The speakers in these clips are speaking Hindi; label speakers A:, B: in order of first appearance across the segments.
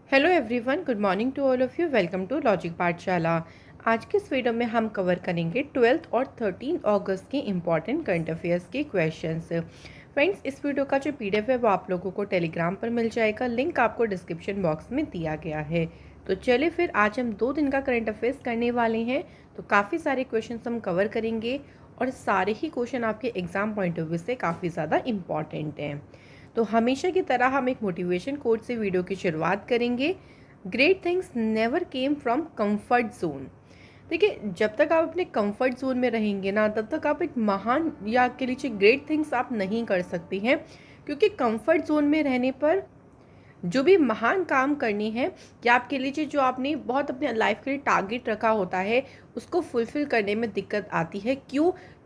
A: Hello everyone, good morning to all of you. Welcome to logic Pathshala. आज के इस वीडियो में हम कवर करेंगे 12th और 13 अगस्त के इम्पॉर्टेंट करंट अफेयर्स के क्वेश्चंस। फ्रेंड्स, इस वीडियो का जो पीडीएफ है वो आप लोगों को टेलीग्राम पर मिल जाएगा। लिंक आपको डिस्क्रिप्शन बॉक्स में दिया गया है। तो चलिए फिर आज हम 2 दिन का करंट अफेयर्स करने वाले हैं। तो काफ़ी सारे क्वेश्चन हम कवर करेंगे और सारे ही क्वेश्चन आपके एग्ज़ाम पॉइंट ऑफ व्यू से काफ़ी ज़्यादा इम्पॉर्टेंट हैं। तो हमेशा की तरह हम एक मोटिवेशन कोट से वीडियो की शुरुआत करेंगे। Great things never came from comfort zone. देखिए, जब तक आप अपने कंफर्ट जोन में रहेंगे ना, तब तक आप एक महान या कह लीजिए ग्रेट थिंग्स आप नहीं कर सकती हैं। क्योंकि कंफर्ट जोन में रहने पर जो भी महान काम करनी है या आप कह लीजिए जो आपने बहुत अपने लाइफ के लिए टारगेट रखा होता है, उसको फुलफ़िल करने में दिक्कत आती है।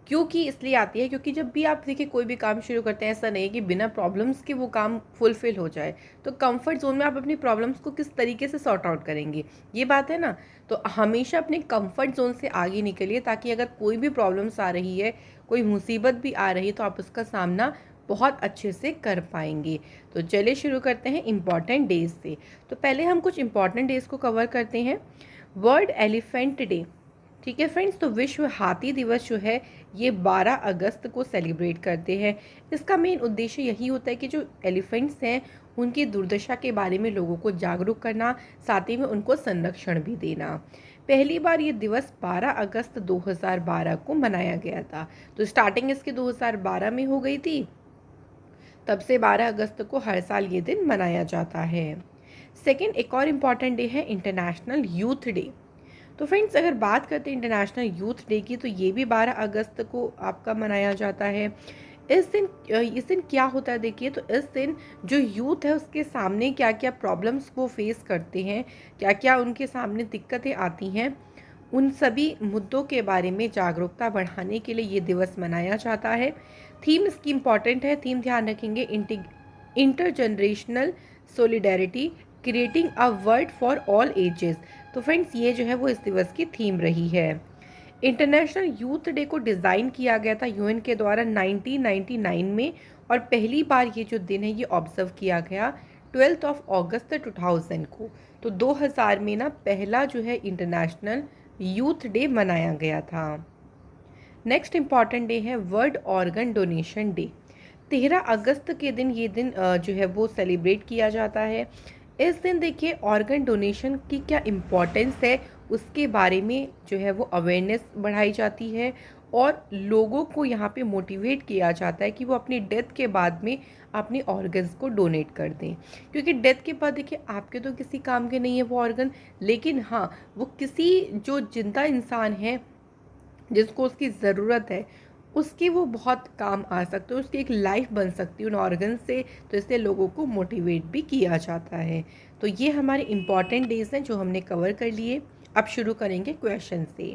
A: क्योंकि इसलिए आती है क्योंकि जब भी आप देखिए कोई भी काम शुरू करते हैं, ऐसा नहीं है कि बिना प्रॉब्लम्स के वो काम फुलफ़िल हो जाए। तो कंफर्ट ज़ोन में आप अपनी प्रॉब्लम्स को किस तरीके से सॉर्ट आउट करेंगे, ये बात है ना। तो हमेशा अपने कंफर्ट ज़ोन से आगे निकलिए, ताकि अगर कोई भी प्रॉब्लम्स आ रही है, कोई मुसीबत भी आ रही है, तो आप उसका सामना बहुत अच्छे से कर पाएंगे। तो चलिए शुरू करते हैं इम्पॉर्टेंट डेज से। तो पहले हम कुछ इम्पॉर्टेंट डेज को कवर करते हैं। वर्ल्ड एलिफेंट डे, ठीक है फ्रेंड्स। तो विश्व हाथी दिवस जो है ये 12 अगस्त को सेलिब्रेट करते हैं। इसका मेन उद्देश्य यही होता है कि जो एलिफेंट्स हैं उनकी दुर्दशा के बारे में लोगों को जागरूक करना, साथ ही में उनको संरक्षण भी देना। पहली बार ये दिवस 12 अगस्त 2012 को मनाया गया था। तो स्टार्टिंग इसकी 2012 में हो गई थी, तब से 12 अगस्त को हर साल ये दिन मनाया जाता है। सेकेंड, एक और इम्पॉर्टेंट डे है इंटरनेशनल यूथ डे। तो फ्रेंड्स, अगर बात करते हैं इंटरनेशनल यूथ डे की, तो ये भी 12 अगस्त को आपका मनाया जाता है। इस दिन क्या होता है देखिए, तो इस दिन जो यूथ है उसके सामने क्या क्या प्रॉब्लम्स वो फेस करते हैं, क्या क्या उनके सामने दिक्कतें आती हैं, उन सभी मुद्दों के बारे में जागरूकता बढ़ाने के लिए ये दिवस मनाया जाता है। थीम इसकी इम्पॉर्टेंट है। थीम ध्यान रखेंगे, intergenerational solidarity, creating a world for all ages. तो फ्रेंड्स, ये जो है वो इस दिवस की थीम रही है। इंटरनेशनल यूथ डे को डिज़ाइन किया गया था यूएन के द्वारा 1999 में, और पहली बार ये जो दिन है ये ऑब्जर्व किया गया 12 अगस्त 2000 को। तो 2000 में ना पहला जो है इंटरनेशनल यूथ डे मनाया गया था। नेक्स्ट इम्पॉर्टेंट डे है वर्ल्ड ऑर्गन डोनेशन डे। 13 अगस्त के दिन ये दिन जो है वो सेलिब्रेट किया जाता है। इस दिन देखिए ऑर्गन डोनेशन की क्या इम्पोर्टेंस है, उसके बारे में जो है वो अवेयरनेस बढ़ाई जाती है, और लोगों को यहाँ पे मोटिवेट किया जाता है कि वो अपनी डेथ के बाद में अपने ऑर्गन्स को डोनेट कर दें। क्योंकि डेथ के बाद देखिए आपके तो किसी काम के नहीं है वो ऑर्गन, लेकिन हाँ, वो किसी जो जिंदा इंसान है जिसको उसकी ज़रूरत है, उसकी वो बहुत काम आ सकते हैं, उसकी एक लाइफ बन सकती है उन ऑर्गन से। तो इसलिए लोगों को मोटिवेट भी किया जाता है। तो ये हमारे इम्पॉर्टेंट डेज हैं जो हमने कवर कर लिए। अब शुरू करेंगे क्वेश्चन से।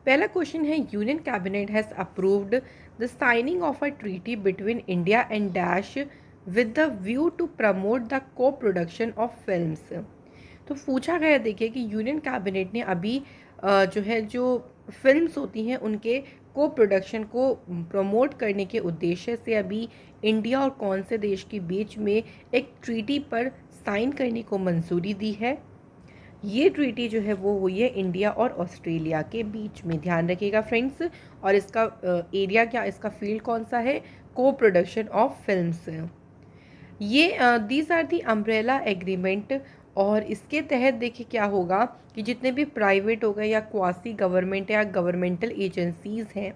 A: पहला क्वेश्चन है, union cabinet has approved the signing of a treaty between India and dash with the view to promote the co production of films. तो पूछा गया देखिए कि यूनियन कैबिनेट ने अभी जो फिल्म्स होती हैं उनके को प्रोडक्शन को प्रमोट करने के उद्देश्य से अभी इंडिया और कौन से देश के बीच में एक ट्रीटी पर साइन करने को मंजूरी दी है। ये ट्रीटी जो है वो हुई है इंडिया और ऑस्ट्रेलिया के बीच में। ध्यान रखिएगा फ्रेंड्स। और इसका एरिया क्या, इसका फील्ड कौन सा है, को प्रोडक्शन ऑफ फिल्म्स। ये these are the umbrella agreement. और इसके तहत देखिए क्या होगा कि जितने भी प्राइवेट हो गए या क्वासी गवर्नमेंट या गवर्नमेंटल एजेंसीज़ हैं,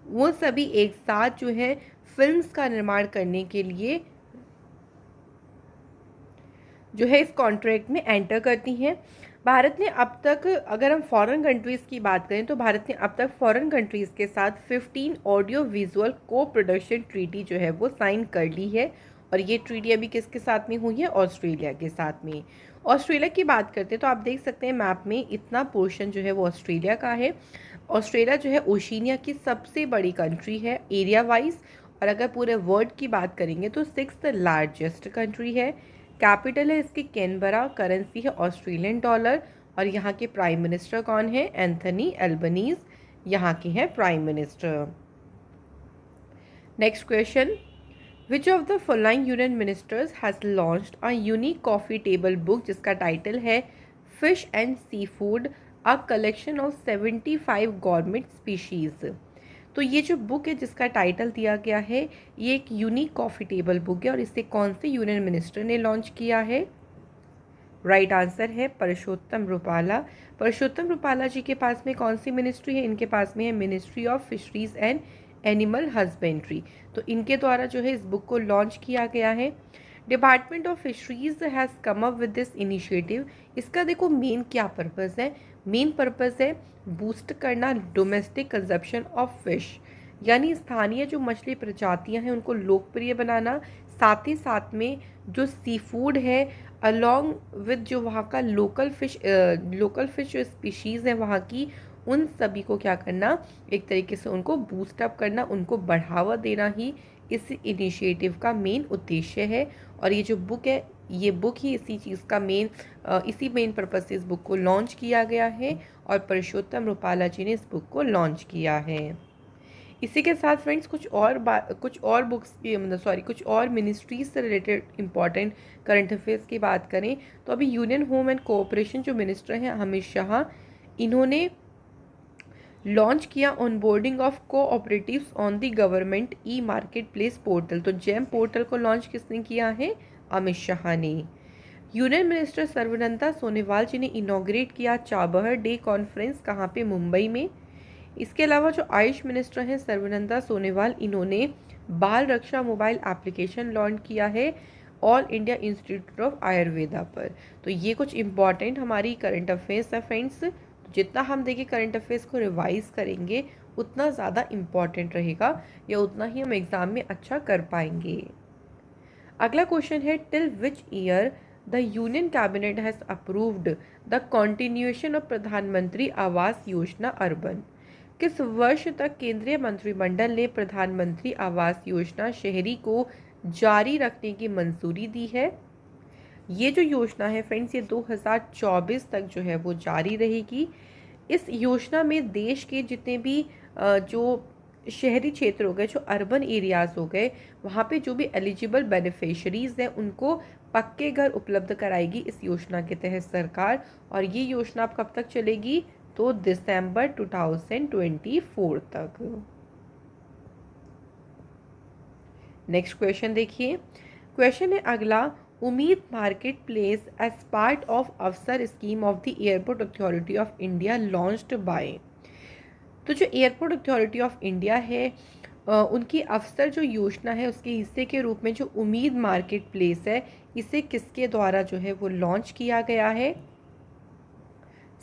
A: वो सभी एक साथ जो है फिल्म्स का निर्माण करने के लिए जो है इस कॉन्ट्रैक्ट में एंटर करती हैं। भारत ने अब तक, अगर हम फॉरेन कंट्रीज़ की बात करें, तो भारत ने अब तक फॉरेन कंट्रीज़ के साथ 15 ऑडियो विजुअल को प्रोडक्शन ट्रीटी जो है वो साइन कर ली है। और ये ट्रीटी अभी किसके साथ में हुई है, ऑस्ट्रेलिया के साथ में। ऑस्ट्रेलिया की बात करते हैं तो आप देख सकते हैं मैप में इतना पोर्शन जो है वो ऑस्ट्रेलिया का है। ऑस्ट्रेलिया जो है ओशिनिया की सबसे बड़ी कंट्री है एरिया वाइज। और अगर पूरे वर्ल्ड की बात करेंगे तो 6th लार्जेस्ट कंट्री है। कैपिटल है इसकी कैनबरा, करेंसी है ऑस्ट्रेलियन डॉलर। और यहाँ के प्राइम मिनिस्टर कौन है, एंथनी एल्बनीज यहाँ के हैं prime minister. Next question, which of the following union ministers has launched a unique coffee table book जिसका टाइटल है fish and seafood, a collection of 75 government species. तो ये जो बुक है जिसका टाइटल दिया गया है, ये एक यूनिक कॉफ़ी टेबल बुक है और इसे कौन से यूनियन मिनिस्टर ने लॉन्च किया है? राइट आंसर है परषोत्तम रुपाला। परषोत्तम रुपाला जी के पास में कौन सी मिनिस्ट्री है? इनके पास में है ministry of fisheries and animal husbandry. तो इनके द्वारा जो है इस बुक को लॉन्च किया गया है। Department of fisheries has come up with this initiative. इसका देखो मेन क्या पर्पज़ है? मेन पर्पज़ है बूस्ट करना डोमेस्टिक कंजप्शन ऑफ फिश, यानी स्थानीय जो मछली प्रजातियां हैं उनको लोकप्रिय बनाना, साथ ही साथ में जो सी फूड है अलॉन्ग विद जो वहाँ का लोकल फिश जो स्पीशीज़ है वहाँ की, उन सभी को क्या करना, एक तरीके से उनको बूस्ट अप करना, उनको बढ़ावा देना ही इस इनिशिएटिव का मेन उद्देश्य है। और ये जो बुक है, ये बुक ही इसी मेन पर्पज से इस बुक को लॉन्च किया गया है और परषोत्तम रुपाला जी ने इस बुक को लॉन्च किया है। इसी के साथ फ्रेंड्स कुछ और बुक्स की कुछ और मिनिस्ट्रीज से रिलेटेड इंपॉर्टेंट करंट अफेयर्स की बात करें तो अभी यूनियन होम एंड कोऑपरेशन जो मिनिस्टर हैं अमित शाह, इन्होंने लॉन्च किया onboarding of cooperatives on the government e market place portal. तो जेम पोर्टल को लॉन्च किसने किया है? अमित शाह ने। यूनियन मिनिस्टर सर्बानंद सोनोवाल जी ने इनॉग्रेट किया चाबहार डे कॉन्फ्रेंस, कहाँ पे? मुंबई में। इसके अलावा जो आयुष मिनिस्टर हैं सर्बानंद सोनोवाल, इन्होंने बाल रक्षा मोबाइल एप्लीकेशन लॉन्च किया है all India institute of Ayurveda पर। तो ये कुछ इंपॉर्टेंट हमारी करंट अफेयर्स है फ्रेंड्स। तो जितना हम देखिए करंट अफेयर्स को रिवाइज करेंगे उतना ज़्यादा इम्पॉर्टेंट रहेगा या उतना ही हम एग्ज़ाम में अच्छा कर पाएंगे। अगला क्वेश्चन है till which year the union cabinet has approved the continuation of प्रधानमंत्री आवास योजना अर्बन। किस वर्ष तक केंद्रीय मंत्रिमंडल ने प्रधानमंत्री आवास योजना शहरी को जारी रखने की मंजूरी दी है? ये जो योजना है फ्रेंड्स, ये 2024 तक जो है वो जारी रहेगी। इस योजना में देश के जितने भी जो शहरी क्षेत्र हो गए, जो अर्बन एरियाज़ हो गए, वहाँ पे जो भी एलिजिबल बेनिफिशरीज़ हैं उनको पक्के घर उपलब्ध कराएगी इस योजना के तहत सरकार। और ये योजना अब कब तक चलेगी? तो दिसंबर 2024 तक। नेक्स्ट क्वेश्चन देखिए। क्वेश्चन है अगला, उम्मीद market place as part of AVSAR scheme of the Airport Authority of India launched by. तो जो एयरपोर्ट अथॉरिटी ऑफ इंडिया है उनकी अफसर जो योजना है उसके हिस्से के रूप में जो उम्मीद मार्केट प्लेस है, इसे किसके द्वारा जो है वो लॉन्च किया गया है?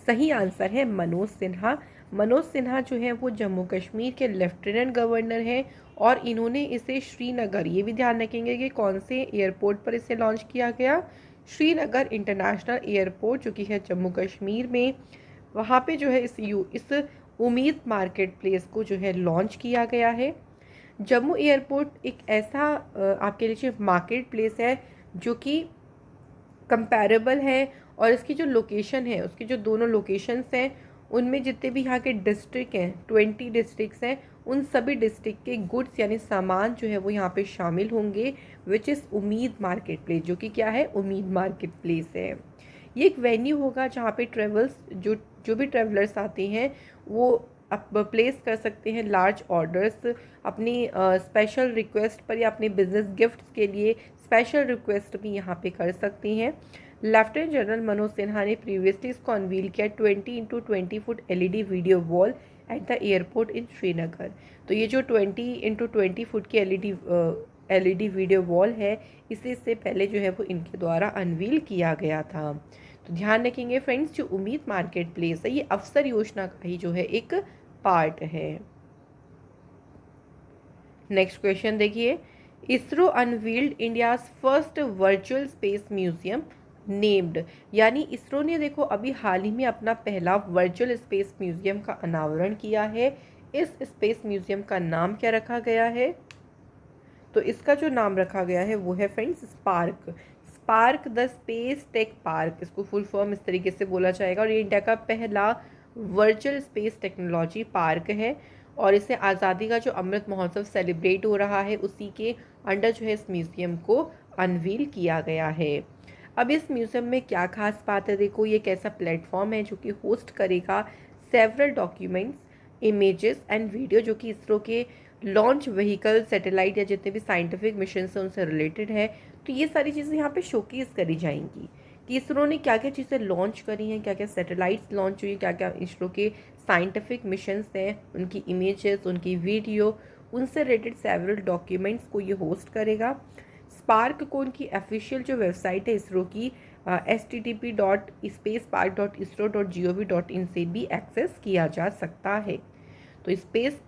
A: सही आंसर है मनोज सिन्हा। मनोज सिन्हा जो है वो जम्मू कश्मीर के लेफ्टिनेंट गवर्नर हैं और इन्होंने इसे श्रीनगर, ये भी ध्यान रखेंगे कि कौन से एयरपोर्ट पर इसे लॉन्च किया गया, श्रीनगर इंटरनेशनल एयरपोर्ट जो कि है जम्मू कश्मीर में, वहाँ पे जो है इस उम्मीद मार्केट प्लेस को जो है लॉन्च किया गया है। जम्मू एयरपोर्ट एक ऐसा आपके लिए मार्केट प्लेस है जो कि कंपैरेबल है और इसकी जो लोकेशन है, उसकी जो दोनों लोकेशंस हैं उनमें जितने भी यहाँ के डिस्ट्रिक्ट हैं, 20 डिस्ट्रिक्ट्स हैं, उन सभी डिस्ट्रिक्ट के गुड्स यानी सामान जो है वो यहाँ पे शामिल होंगे, विच इज़ उम्मीद मार्केट प्लेस, जो कि क्या है? उम्मीद मार्केट प्लेस है। ये एक वेन्यू होगा जहाँ पे जो भी ट्रेवलर्स आते हैं वो प्लेस कर सकते हैं लार्ज ऑर्डर्स अपनी स्पेशल रिक्वेस्ट पर या अपने बिजनेस गिफ्ट्स के लिए स्पेशल रिक्वेस्ट भी यहाँ पे कर सकती हैं। लेफ्टिनेंट जनरल मनोज सिन्हा ने प्रीवियसली इसको अनवील किया 20x20 foot LED video wall at the airport इन श्रीनगर। तो ये जो 20x20 फुट की LED वीडियो वॉल है, इसे इससे पहले जो है वो इनके द्वारा अनवील किया गया था। तो ध्यान रखेंगे फ्रेंड्स, जो उम्मीद मार्केट प्लेस है ये अफसर योजना का ही जो है एक पार्ट है। नेक्स्ट क्वेश्चन देखिए। ISRO unveiled India's first virtual space museum named, यानी इसरो ने देखो अभी हाल ही में अपना पहला वर्चुअल स्पेस म्यूजियम का अनावरण किया है। इस स्पेस म्यूजियम का नाम क्या रखा गया है? तो इसका जो नाम रखा गया है वो है friends spark the space tech park, इसको फुल फॉर्म इस तरीके से बोला जाएगा। और ये इंडिया का पहला वर्चुअल स्पेस टेक्नोलॉजी पार्क है और इसे आज़ादी का जो अमृत महोत्सव सेलिब्रेट हो रहा है उसी के अंडर जो है इस म्यूज़ियम को अनवील किया गया है। अब इस म्यूज़ियम में क्या खास बात है, देखो ये एक ऐसा प्लेटफॉर्म है जो कि होस्ट करेगा several documents, images and video जो कि इसरो के लॉन्च व्हीकल, सैटेलाइट या जितने भी साइंटिफिक मिशन से उनसे रिलेटेड है। तो ये सारी चीज़ें यहाँ पे शोकेस करी जाएंगी कि इसरो ने क्या क्या चीज़ें लॉन्च करी हैं, क्या क्या सैटेलाइट्स लॉन्च हुई, क्या क्या इसरो के साइंटिफिक मिशंस हैं, उनकी इमेजेस, उनकी वीडियो, उनसे रिलेटेड सेवरल डॉक्यूमेंट्स को ये होस्ट करेगा। स्पार्क को उनकी ऑफिशियल जो वेबसाइट है इसरो की http://spacespark.isro.gov.in से भी एक्सेस किया जा सकता है। तो स्पेस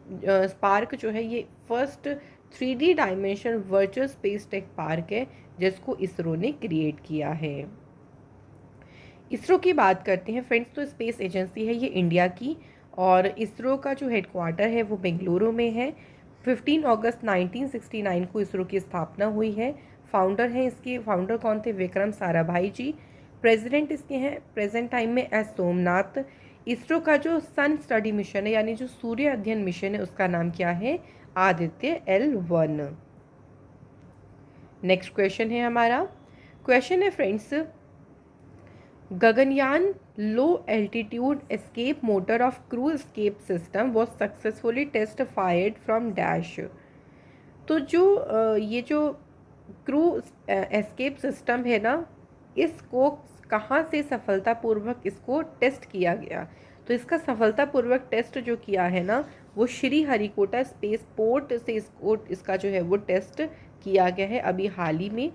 A: स्पार्क जो है ये first 3D dimension virtual space tech park है जिसको इसरो ने क्रिएट किया है। इसरो की बात करते हैं फ्रेंड्स, तो स्पेस एजेंसी है ये इंडिया की, और इसरो का जो हेडक्वार्टर है वो बेंगलुरु में है। 15 अगस्त 1969 को इसरो की स्थापना हुई है। फाउंडर हैं इसके, फाउंडर कौन थे? विक्रम साराभाई जी। प्रेसिडेंट इसके हैं प्रेजेंट टाइम में एस सोमनाथ। इसरो का जो सन स्टडी मिशन है यानी जो सूर्य अध्ययन मिशन है उसका नाम क्या है? आदित्य L1। नेक्स्ट क्वेश्चन है हमारा, क्वेश्चन है friends, Gaganyaan low altitude escape motor of crew escape system was successfully test fired from dash. तो जो ये जो क्रू एस्केप सिस्टम है ना, इसको कहाँ से सफलतापूर्वक इसको टेस्ट किया गया? तो इसका सफलतापूर्वक टेस्ट जो किया है ना वो श्री हरिकोटा स्पेस पोर्ट से इसका जो है वो टेस्ट किया गया है अभी हाल ही में।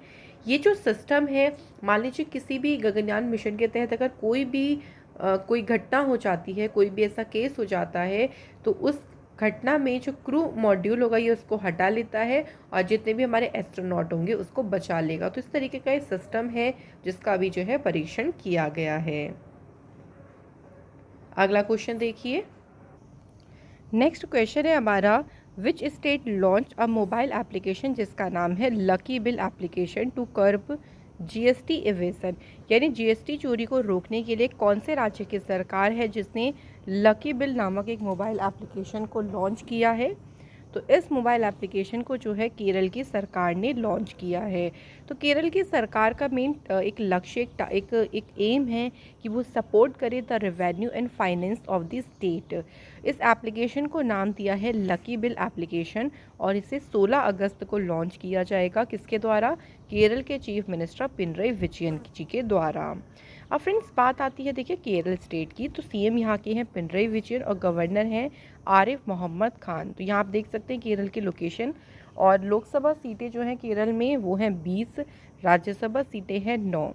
A: ये जो सिस्टम है, मान लीजिए किसी भी गगनयान मिशन के तहत अगर कोई घटना हो जाती है, कोई भी ऐसा केस हो जाता है, तो उस घटना में जो क्रू मॉड्यूल होगा ये उसको हटा लेता है और जितने भी हमारे एस्ट्रोनॉट होंगे उसको बचा लेगा। तो इस तरीके का एक सिस्टम है जिसका भी जो है परीक्षण किया गया है। अगला क्वेश्चन देखिए, नेक्स्ट क्वेश्चन है हमारा, which state launch a mobile application जिसका नाम है lucky bill application to curb GST evasion, यानी जीएसटी चोरी को रोकने के लिए कौन से राज्य की सरकार है जिसने लकी बिल नामक एक मोबाइल एप्लीकेशन को लॉन्च किया है? तो इस मोबाइल एप्लीकेशन को जो है केरल की सरकार ने लॉन्च किया है। तो केरल की सरकार का मेन एक लक्ष्य, एक एम है कि वो सपोर्ट करे the revenue and finance of the state. इस एप्लीकेशन को नाम दिया है लकी बिल एप्लीकेशन और इसे 16 अगस्त को लॉन्च किया जाएगा। किसके द्वारा? केरल के चीफ मिनिस्टर पिनरई विजयन जी के द्वारा। अब फ्रेंड्स बात आती है देखिए केरल स्टेट की, तो सीएम यहाँ के हैं पिनरई विजयन और गवर्नर हैं आरिफ मोहम्मद खान। तो यहाँ आप देख सकते हैं केरल की लोकेशन, और लोकसभा सीटें जो हैं केरल में वो हैं 20, राज्यसभा सीटें हैं 9।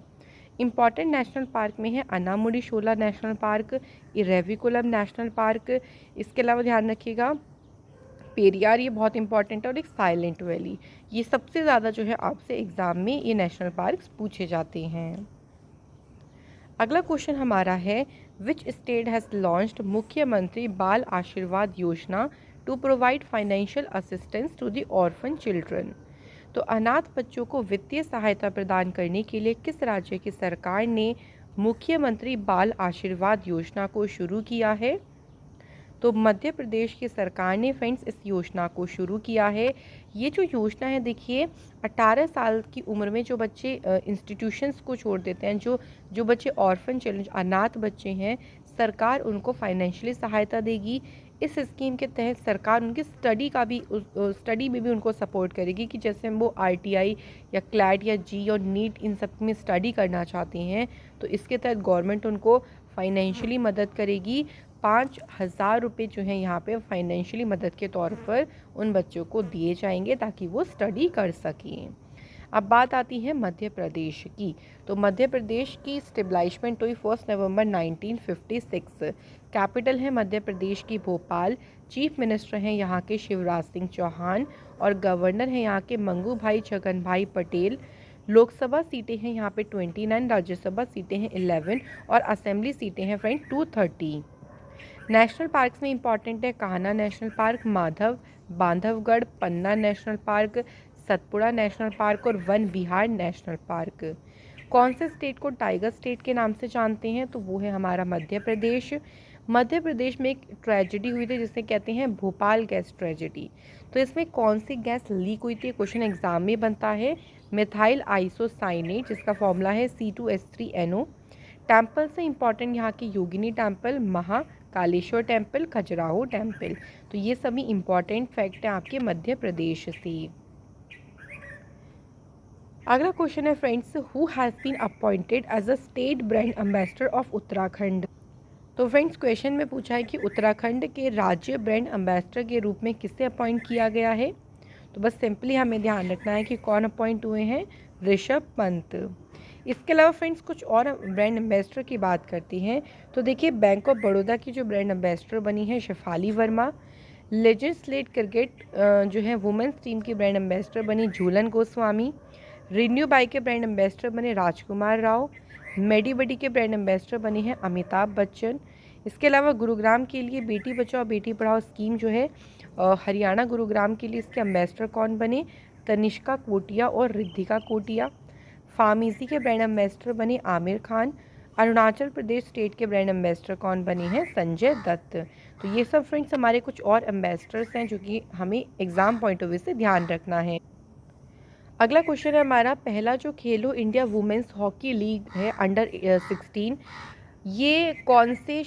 A: इम्पॉर्टेंट नेशनल पार्क में है अनामुडी शोला नेशनल पार्क, इरेविकुलम नेशनल पार्क, इसके अलावा ध्यान रखिएगा पेरियार, ये बहुत इंपॉर्टेंट है, और एक साइलेंट वैली। ये सबसे ज़्यादा जो है आपसे एग्ज़ाम में ये नेशनल पार्क्स पूछे जाते हैं। अगला क्वेश्चन हमारा है, विच स्टेट हैज़ लॉन्च्ड मुख्यमंत्री Bal Ashirwad Yojana to provide financial assistance to the orphan children. तो अनाथ बच्चों को वित्तीय सहायता प्रदान करने के लिए किस राज्य की सरकार ने मुख्यमंत्री बाल आशीर्वाद योजना को शुरू किया है? तो मध्य प्रदेश की सरकार ने फ्रेंड्स इस योजना को शुरू किया है। ये जो योजना है देखिए 18 साल की उम्र में जो बच्चे इंस्टीट्यूशंस को छोड़ देते हैं, जो बच्चे ऑर्फन चिल्ड्रन, अनाथ बच्चे हैं, सरकार उनको फाइनेंशियली सहायता देगी। इस स्कीम के तहत सरकार उनकी स्टडी में भी उनको सपोर्ट करेगी कि जैसे वो आरटीआई या क्लैट या जी और नीट इन सब में स्टडी करना चाहते हैं तो इसके तहत गवर्नमेंट उनको फाइनेंशियली मदद करेगी। 5,000 रुपये जो हैं यहाँ पे फाइनेंशियली मदद के तौर पर उन बच्चों को दिए जाएंगे ताकि वो स्टडी कर सकें। अब बात आती है मध्य प्रदेश की, तो मध्य प्रदेश की स्टेबलाइजमेंट हुई 1 नवंबर 1956। कैपिटल है मध्य प्रदेश की भोपाल। चीफ मिनिस्टर हैं यहाँ के शिवराज सिंह चौहान और गवर्नर हैं यहाँ के मंगू भाई छगन भाई पटेल। लोकसभा सीटें हैं यहाँ पे 29, राज्यसभा सीटें हैं 11 और असेंबली सीटें हैं फ्रेंड 230। नेशनल पार्क्स में इंपॉर्टेंट है Kanha National Park, Madhav Bandhavgarh Panna National Park, Satpura National Park और वन विहार नेशनल पार्क। कौन से स्टेट को टाइगर स्टेट के नाम से जानते हैं? तो वो है हमारा मध्य प्रदेश। मध्य प्रदेश में एक ट्रेजेडी हुई थी जिसे कहते हैं भोपाल गैस ट्रेजेडी। तो इसमें कौन सी गैस लीक हुई थी, क्वेश्चन एग्जाम में बनता है। मिथाइल आइसोसाइनेट जिसका फॉर्मूला है C2H3NO। टेम्पल से इंपॉर्टेंट यहाँ की Yogini temple, Mahakaleshwar temple, Khajuraho temple. तो ये सभी इंपॉर्टेंट फैक्ट हैं आपके मध्य प्रदेश से। अगला क्वेश्चन है friends, who has been appointed as a state brand ambassador of Uttarakhand. तो फ्रेंड्स क्वेश्चन में पूछा है कि उत्तराखंड के राज्य ब्रांड एम्बेसडर के रूप में किसे अपॉइंट किया गया है। तो बस सिंपली हमें ध्यान रखना है कि कौन अपॉइंट हुए हैं, ऋषभ पंत। इसके अलावा फ्रेंड्स कुछ और ब्रांड एम्बेसडर की बात करती हैं। तो देखिए बैंक ऑफ बड़ौदा की जो ब्रांड एम्बेसडर बनी है शेफाली वर्मा। लेजिस्लेट क्रिकेट जो है वुमेंस टीम की ब्रांड एम्बेसडर बनी झूलन गोस्वामी। रिन्यू बाई के ब्रांड एम्बेसडर बने राजकुमार राव। मेडीबडी के ब्रांड एम्बेसडर बने हैं अमिताभ बच्चन। इसके अलावा गुरुग्राम के लिए बेटी बचाओ बेटी पढ़ाओ स्कीम जो है हरियाणा गुरुग्राम के लिए इसके एम्बेसडर कौन बने, तनिष्का कोटिया और रिद्धिका कोटिया। फार्मेसी के ब्रांड एम्बेसडर बने आमिर खान। अरुणाचल प्रदेश स्टेट के ब्रांड एम्बेसडर कौन बने हैं, संजय दत्त। तो ये सब फ्रेंड्स हमारे कुछ और एम्बेसडर्स हैं जो कि हमें एग्जाम पॉइंट ऑफ व्यू से ध्यान रखना है। अगला क्वेश्चन है हमारा, पहला जो खेलो इंडिया वुमेंस हॉकी लीग है अंडर 16, ये कौन से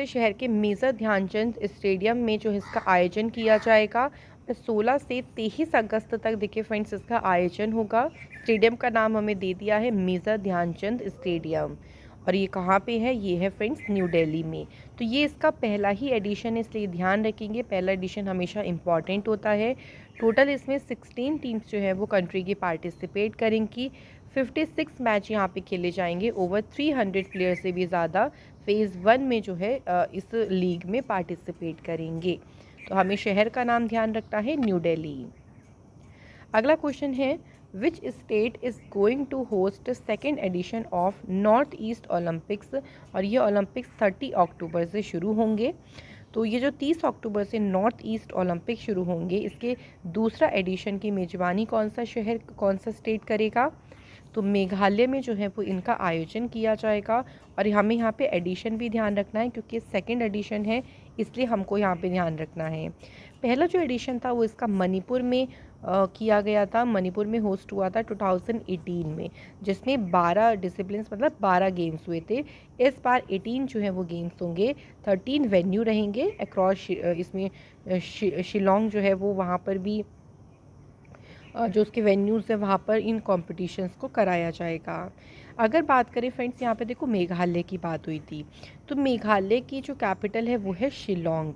A: शहर के मेजर ध्यानचंद स्टेडियम में जो है इसका आयोजन किया जाएगा। 16 से 23 अगस्त तक देखिए फ्रेंड्स इसका आयोजन होगा। स्टेडियम का नाम हमें दे दिया है मेजर ध्यानचंद स्टेडियम, और ये कहाँ पे है, ये है फ्रेंड्स न्यू दिल्ली में। तो ये इसका पहला ही एडिशन है, इसलिए ध्यान रखेंगे पहला एडिशन हमेशा इम्पॉर्टेंट होता है। टोटल इसमें 16 टीम्स जो है वो कंट्री की पार्टिसिपेट करेंगी। 56 मैच यहाँ पे खेले जाएंगे, ओवर 300 प्लेयर से भी ज़्यादा फेज़ 1 में जो है इस लीग में पार्टिसिपेट करेंगे। तो हमें शहर का नाम ध्यान रखना है न्यू दिल्ली। अगला क्वेश्चन है, which state is going to host second edition of North East Olympics. और ये ओलंपिक्स 30 अक्टूबर से शुरू होंगे। तो ये जो 30 अक्टूबर से नॉर्थ ईस्ट ओलंपिक शुरू होंगे, इसके दूसरा एडिशन की मेज़बानी कौन सा शहर कौन सा स्टेट करेगा। तो मेघालय में जो है वो इनका आयोजन किया जाएगा। और हमें यहाँ पे एडिशन भी ध्यान रखना है क्योंकि सेकंड एडिशन है, इसलिए हमको यहाँ पे ध्यान रखना है। पहला जो एडिशन था वो इसका मणिपुर में किया गया था, मणिपुर में होस्ट हुआ था 2018 में, जिसमें 12 डिसिप्लिन्स मतलब 12 गेम्स हुए थे। इस बार 18 जो है वो गेम्स होंगे, 13 वेन्यू रहेंगे अक्रॉस। इसमें शिलोंग जो है वो वहाँ पर भी जो उसके वेन्यूज़ है वहाँ पर इन कॉम्पिटिशन्स को कराया जाएगा। अगर बात करें फ्रेंड्स, यहाँ पे देखो मेघालय की बात हुई थी, तो मेघालय की जो कैपिटल है वो है शिलोंग,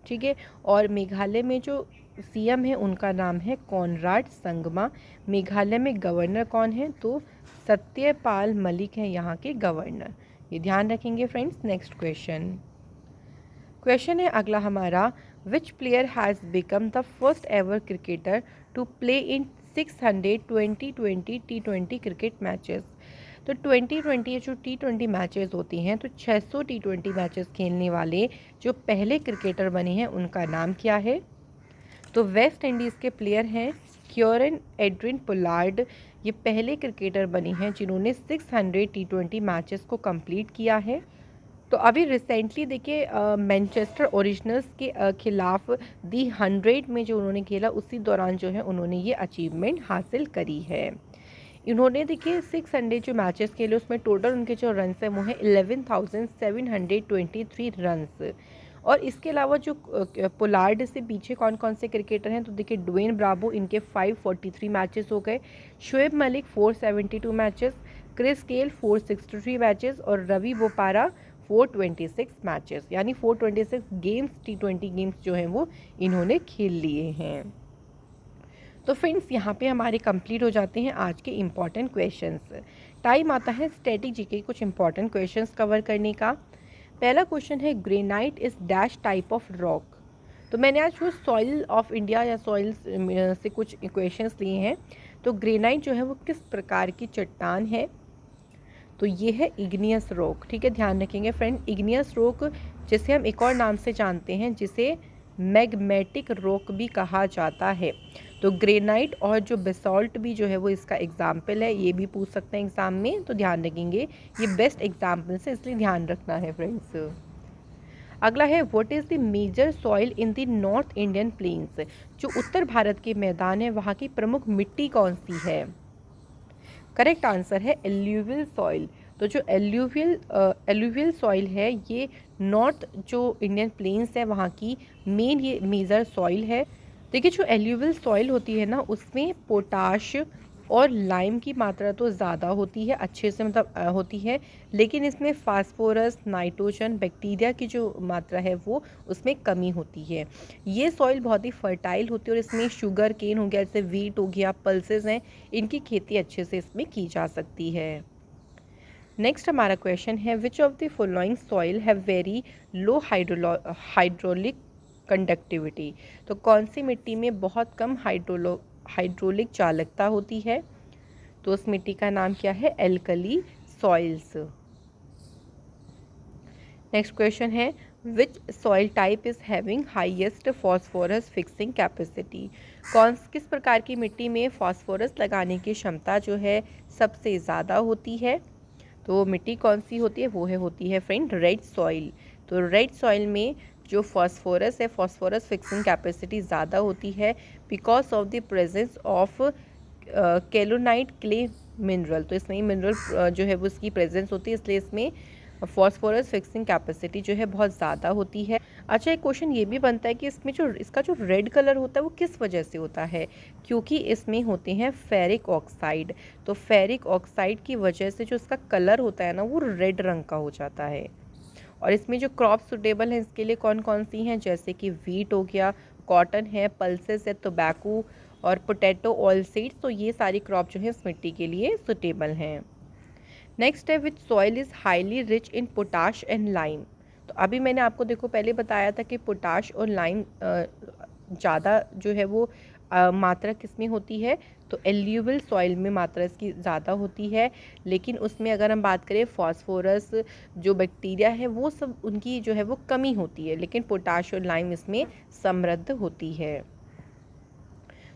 A: ठीक है। और मेघालय में जो सीएम है उनका नाम है कॉनराड संगमा। मेघालय में गवर्नर कौन है, तो सत्यपाल मलिक हैं यहाँ के गवर्नर। ये ध्यान रखेंगे फ्रेंड्स। नेक्स्ट क्वेश्चन है अगला हमारा, which player has become the first ever cricketer to play in 600 2020 T20 cricket matches. तो 2020 जो T20 मैचेस होती हैं, तो 600 T20 मैचेस खेलने वाले जो पहले क्रिकेटर बने हैं उनका नाम क्या है। तो वेस्ट इंडीज़ के प्लेयर हैं क्योरन एड्रिन पोलार्ड। ये पहले क्रिकेटर बने हैं जिन्होंने 600 T20 मैचेस को कंप्लीट किया है। तो अभी रिसेंटली देखिए मैनचेस्टर ओरिजिनल्स के खिलाफ दी 100 में जो उन्होंने खेला, उसी दौरान जो है उन्होंने ये अचीवमेंट हासिल करी है। इन्होंने देखिए 600 जो मैचेस खेले उसमें टोटल उनके जो रन्स हैं वो हैं 11,723 रन्स। और इसके अलावा जो पोलार्ड से पीछे कौन कौन से क्रिकेटर हैं, तो देखिए ड्वेन ब्रावो, इनके 543 मैचेस हो गए। Shoaib Malik 472 matches, Chris Gayle 463 matches और रवि बोपारा 426 मैचेस, यानी 426 गेम्स T20 गेम्स जो हैं वो इन्होंने खेल लिए हैं। तो फ्रेंड्स यहाँ पे हमारे कंप्लीट हो जाते हैं आज के इम्पॉर्टेंट क्वेश्चंस। टाइम आता है स्टैटिक जीके कुछ इम्पॉर्टेंट क्वेश्चंस कवर करने का। पहला क्वेश्चन है, granite is dash type of rock. तो मैंने आज वो सॉइल ऑफ इंडिया या सॉइल से कुछ क्वेश्चंस लिए हैं। तो ग्रेनाइट जो है वो किस प्रकार की चट्टान है, तो ये है इग्नियस रॉक, ठीक है। ध्यान रखेंगे फ्रेंड, इग्नियस रॉक जिसे हम एक और नाम से जानते हैं जिसे मैग्मेटिक रॉक भी कहा जाता है। तो ग्रेनाइट और जो बेसॉल्ट भी जो है वो इसका एग्जाम्पल है, ये भी पूछ सकते हैं एग्ज़ाम में, तो ध्यान रखेंगे ये बेस्ट एग्जाम्पल्स है, इसलिए ध्यान रखना है फ्रेंड्स। अगला है what is the major soil in the north Indian plains, जो उत्तर भारत के मैदान है वहाँ की प्रमुख मिट्टी कौन सी है? करेक्ट आंसर है एल्यूवियल सॉइल। तो जो एल्यूवियल सॉइल है ये नॉर्थ जो इंडियन प्लेन्स है वहाँ की मेन ये मेजर सॉइल है। देखिए जो एल्यूवियल सॉइल होती है ना उसमें पोटाश और लाइम की मात्रा तो ज़्यादा होती है, अच्छे से मतलब होती है, लेकिन इसमें फास्फोरस, नाइट्रोजन, बैक्टीरिया की जो मात्रा है वो उसमें कमी होती है। ये सॉइल बहुत ही फर्टाइल होती है और इसमें शुगर केन हो गया, जैसे वीट हो गया, पल्सेस हैं, इनकी खेती अच्छे से इसमें की जा सकती है। नेक्स्ट हमारा क्वेश्चन है विच of the following soil have very low hydraulic conductivity, तो कौन सी मिट्टी में बहुत कम हाइड्रोलिक चालकता होती है? तो उस मिट्टी का नाम क्या है? Alkali soils. नेक्स्ट क्वेश्चन है विच soil type is having highest phosphorus fixing capacity, किस प्रकार की मिट्टी में फॉस्फोरस लगाने की क्षमता जो है सबसे ज़्यादा होती है? तो मिट्टी कौन सी होती है? वो होती है फ्रेंड रेड सॉइल। तो रेड सॉइल में जो फॉस्फोरस है, फॉस्फोरस फिक्सिंग कैपेसिटी ज़्यादा होती है because of the presence of kaolinite clay mineral. तो इसमें मिनरल जो है वो उसकी प्रेजेंस होती है, इसलिए इसमें फॉस्फोरस फिक्सिंग कैपेसिटी जो है बहुत ज़्यादा होती है। अच्छा एक क्वेश्चन ये भी बनता है कि इसमें जो इसका जो रेड कलर होता है वो किस वजह से होता है? क्योंकि इसमें होते हैं फेरिक ऑक्साइड। तो फेरिक ऑक्साइड की वजह से जो इसका कलर होता है ना वो रेड रंग का हो जाता है। और इसमें जो क्रॉप सुटेबल हैं इसके लिए कौन कौन सी हैं, जैसे कि वीट हो गया, कॉटन है, पल्सेस है, टोबैको और पोटैटो ऑयल सीड्स। तो ये सारी क्रॉप जो है इस मिट्टी के लिए सुटेबल हैं। नेक्स्ट है विच soil is highly rich in potash and lime. तो अभी मैंने आपको देखो पहले बताया था कि पोटाश और लाइम ज़्यादा जो है वो मात्रा किस में होती है? तो एल्यूवियल सॉइल में मात्रा इसकी ज़्यादा होती है, लेकिन उसमें अगर हम बात करें फॉस्फोरस जो बैक्टीरिया है वो सब उनकी जो है वो कमी होती है, लेकिन पोटाश और लाइम इसमें समृद्ध होती है।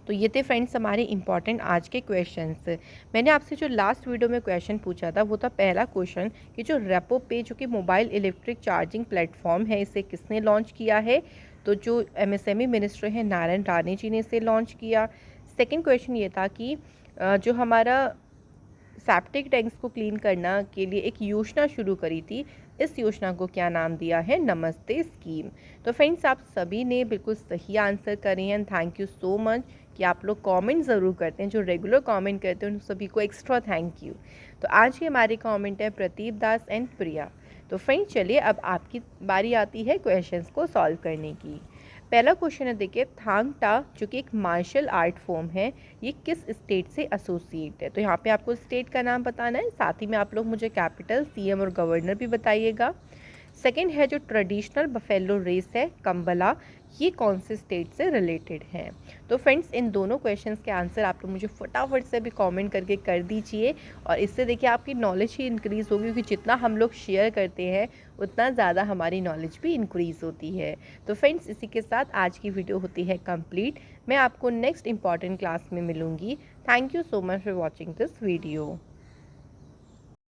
A: तो ये थे फ्रेंड्स हमारे इंपॉर्टेंट आज के क्वेश्चंस। मैंने आपसे जो लास्ट वीडियो में क्वेश्चन पूछा था वो था पहला क्वेश्चन कि जो रेपो पे जो कि मोबाइल इलेक्ट्रिक चार्जिंग प्लेटफॉर्म है इसे किसने लॉन्च किया है? तो जो एमएसएमई मिनिस्टर हैं नारायण राणे जी ने इसे लॉन्च किया। सेकंड क्वेश्चन ये था कि जो हमारा सेप्टिक टैंक्स को क्लीन करना के लिए एक योजना शुरू करी थी, इस योजना को क्या नाम दिया है? नमस्ते स्कीम। तो फ्रेंड्स आप सभी ने बिल्कुल सही आंसर करे हैं। थैंक यू सो मच कि आप लोग कमेंट ज़रूर करते हैं, जो रेगुलर कमेंट करते हैं उन सभी को एक्स्ट्रा थैंक यू। तो आज की हमारी कमेंट है प्रदीप दास एंड प्रिया। तो फ्रेंड्स चलिए अब आपकी बारी आती है क्वेश्चंस को सॉल्व करने की। पहला क्वेश्चन है देखिए थांग टा जो कि एक मार्शल आर्ट फॉर्म है, ये किस स्टेट से एसोसिएट है? तो यहाँ पे आपको स्टेट का नाम बताना है, साथ ही में आप लोग मुझे कैपिटल, सीएम और गवर्नर भी बताइएगा। सेकंड है जो ट्रेडिशनल बफेलो रेस है कंबला, ये कौन से स्टेट से रिलेटेड है? तो फ्रेंड्स इन दोनों क्वेश्चंस के आंसर आप लोग मुझे फटाफट से भी कमेंट करके कर दीजिए, और इससे देखिए आपकी नॉलेज ही इंक्रीज़ होगी, क्योंकि जितना हम लोग शेयर करते हैं उतना ज़्यादा हमारी नॉलेज भी इंक्रीज़ होती है। तो फ्रेंड्स इसी के साथ आज की वीडियो होती है कंप्लीट। मैं आपको नेक्स्ट इंपॉर्टेंट क्लास में मिलूँगी। Thank you so much for watching this video.